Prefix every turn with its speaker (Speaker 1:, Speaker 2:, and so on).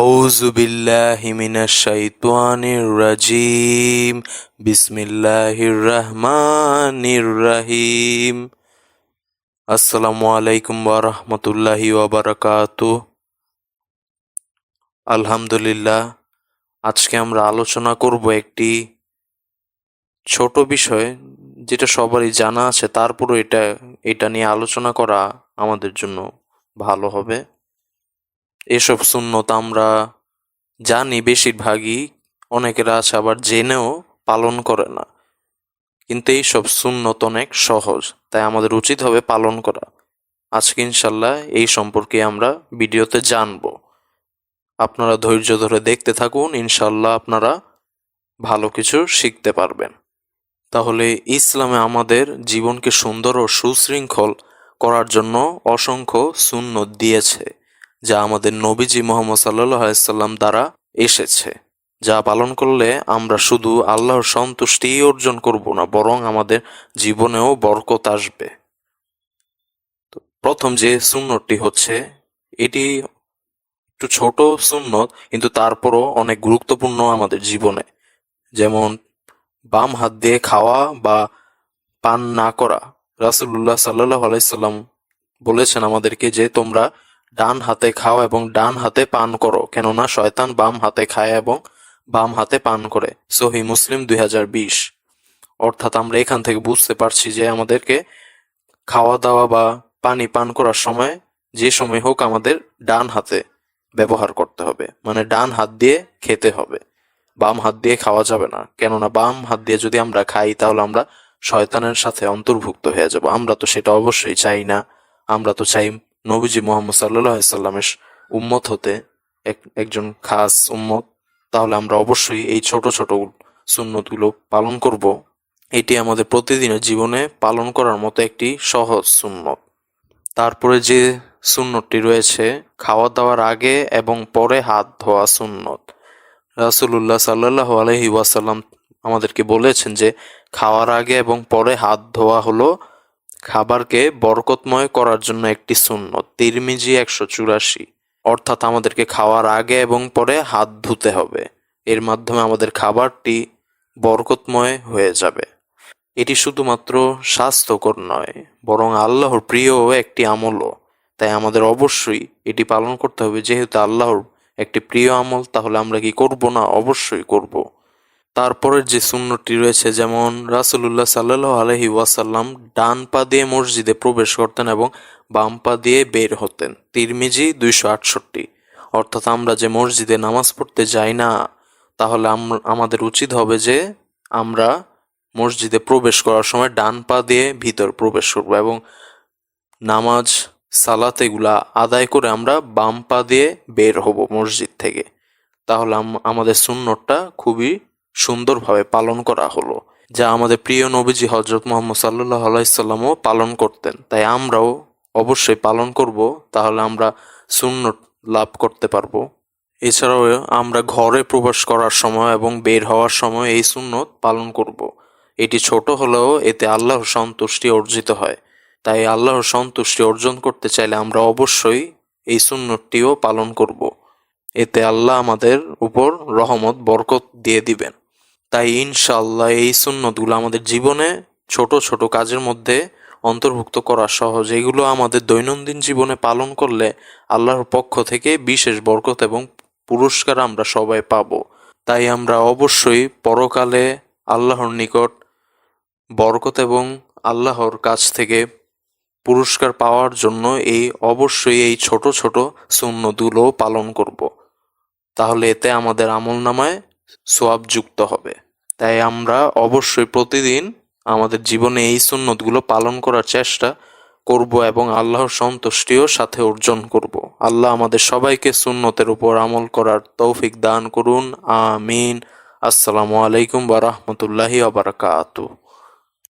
Speaker 1: আউযু বিল্লাহি মিনাশ শাইতানির রাজিম। বিসমিল্লাহির রহমানির রহিম। আসসালামু আলাইকুম ওয়া রাহমাতুল্লাহি ওয়া বারাকাতুহু। আলহামদুলিল্লাহ, আজকে আমরা আলোচনা করব একটি ছোট বিষয়, যেটা সবারই জানা আছে, তারপরও এটা নিয়ে আলোচনা করা আমাদের জন্য ভালো হবে। এসব সুন্নত আমরা জানি বেশিরভাগই, অনেকেরা আছে আবার জেনেও পালন করে না, কিন্তু এইসব সুন্নত অনেক সহজ, তাই আমাদের উচিত হবে পালন করা। আজকে ইনশাল্লাহ এই সম্পর্কে আমরা ভিডিওতে জানবো। আপনারা ধৈর্য ধরে দেখতে থাকুন, ইনশাল্লাহ আপনারা ভালো কিছু শিখতে পারবেন। তাহলে ইসলামে আমাদের জীবনকে সুন্দর ও সুশৃঙ্খল করার জন্য অসংখ্য সুন্নত দিয়েছে, যা আমাদের নবীজি মুহাম্মদ সাল্লাল্লাহু আলাইহি সাল্লাম দ্বারা এসেছে, যা পালন করলে আমরা শুধু আল্লাহর সন্তুষ্টিই অর্জন করব না, বরং আমাদের জীবনেও বরকত আসবে। তো প্রথম যে সুন্নতটি হচ্ছে, এটি একটু ছোট সুন্নত, কিন্তু তারপরও অনেক গুরুত্বপূর্ণ আমাদের জীবনে। যেমন বাম হাত দিয়ে খাওয়া বা পান না করা। রাসূলুল্লাহ সাল্লাল্লাহু আলাইহি সাল্লাম বলেছেন আমাদেরকে যে তোমরা ডান হাতে খাও এবং ডান হাতে পান করো, কেননা শয়তান বাম হাতে খায় এবং বাম হাতে পান করে। সহিহ মুসলিম 2020। অর্থাৎ আমরা এখান থেকে বুঝতে পারছি যে আমাদেরকে খাওয়া দাওয়া বা পানি পান করার সময় যে সময় হোক আমাদের ডান হাতে ব্যবহার করতে হবে, মানে ডান হাত দিয়ে খেতে হবে, বাম হাত দিয়ে খাওয়া যাবে না। কেননা বাম হাত দিয়ে যদি আমরা খাই তাহলে আমরা শয়তানের সাথে অন্তর্ভুক্ত হয়ে যাব। আমরা তো সেটা অবশ্যই চাই না। আমরা তো চাই নবীজি মুহাম্মদ সাল্লাল্লাহু আলাইহি সাল্লামের উম্মত হতে, একজন খাস উম্মত। তাহলে আমরা অবশ্যই এই ছোট ছোট সুন্নতগুলো পালন করব। এটি আমাদের প্রতিদিনের জীবনে পালন করার মতো একটি সহজ সুন্নত। তারপরে যে সুন্নতটি রয়েছে, খাওয়া দাওয়ার আগে এবং পরে হাত ধোয়া সুন্নত। রাসূলুল্লাহ সাল্লাল্লাহু আলাইহি ওয়াসাল্লাম আমাদেরকে বলেছেন যে খাওয়ার আগে এবং পরে হাত ধোয়া হলো খাবারকে বরকতময় করার জন্য একটি সুন্নত। তিরমিজি 184। অর্থাৎ আমাদেরকে খাওয়ার আগে এবং পরে হাত ধুতে হবে, এর মাধ্যমে আমাদের খাবারটি বরকতময় হয়ে যাবে। এটি শুধুমাত্র স্বাস্থ্যকর নয়, বরং আল্লাহর প্রিয় একটি আমলও। তাই আমাদের অবশ্যই এটি পালন করতে হবে। যেহেতু আল্লাহর একটি প্রিয় আমল, তাহলে আমরা কি করব না? অবশ্যই করব। তারপরের যে সুন্নতটি রয়েছে, যেমন রাসূলুল্লাহ সাল্লাল্লাহু আলাইহি ওয়াসাল্লাম ডান পা দিয়ে মসজিদে প্রবেশ করতেন এবং বাম পা দিয়ে বের হতেন। তিরমিজি 268। অর্থাৎ আমরা যে মসজিদে নামাজ পড়তে যাই না, তাহলে আমাদের উচিত হবে যে আমরা মসজিদে প্রবেশ করার সময় ডান পা দিয়ে ভিতর প্রবেশ করব এবং নামাজ সালাত এগুলা আদায় করে আমরা বাম পা দিয়ে বের হব মসজিদ থেকে। তাহলে আমাদের সুন্নতটা খুবই সুন্দরভাবে পালন করা হলো, যা আমাদের প্রিয় নবীজি হযরত মুহাম্মদ সাল্লাল্লাহু আলাইহি সাল্লামও পালন করতেন। তাই আমরাও অবশ্যই পালন করব, তাহলে আমরা সুন্নত লাভ করতে পারবো। এছাড়াও আমরা ঘরে প্রবেশ করার সময় এবং বের হওয়ার সময় এই সুন্নত পালন করব। এটি ছোট হলেও এতে আল্লাহর সন্তুষ্টি অর্জিত হয়। তাই আল্লাহর সন্তুষ্টি অর্জন করতে চাইলে আমরা অবশ্যই এই সুন্নতটিও পালন করব। এতে আল্লাহ আমাদের উপর রহমত বরকত দিয়ে দিবেন। তাই ইনশাআল্লাহ এই সুন্নতগুলো আমাদের জীবনে ছোট ছোট কাজের মধ্যে অন্তর্ভুক্ত করা সহজ। এগুলো আমাদের দৈনন্দিন জীবনে পালন করলে আল্লাহর পক্ষ থেকে বিশেষ বরকত এবং পুরস্কার আমরা সবাই পাব। তাই আমরা অবশ্যই পরকালে আল্লাহর নিকট বরকত এবং আল্লাহর কাছ থেকে পুরস্কার পাওয়ার জন্য অবশ্যই এই ছোট ছোট সুন্নতগুলো পালন করব। তাহলে এতে আমাদের আমলনামায় সওয়াব যুক্ত হবে। তাই আমরা অবশ্যই প্রতিদিন আমাদের জীবনে এই সুন্নতগুলো পালন করার চেষ্টা করব এবং আল্লাহর সন্তুষ্টিও সাথে অর্জন করব। আল্লাহ আমাদের সবাইকে সুন্নতের উপর আমল করার তৌফিক দান করুন। আমিন। আসসালামু আলাইকুম ওয়া রাহমাতুল্লাহি ওয়া বারাকাতুহু।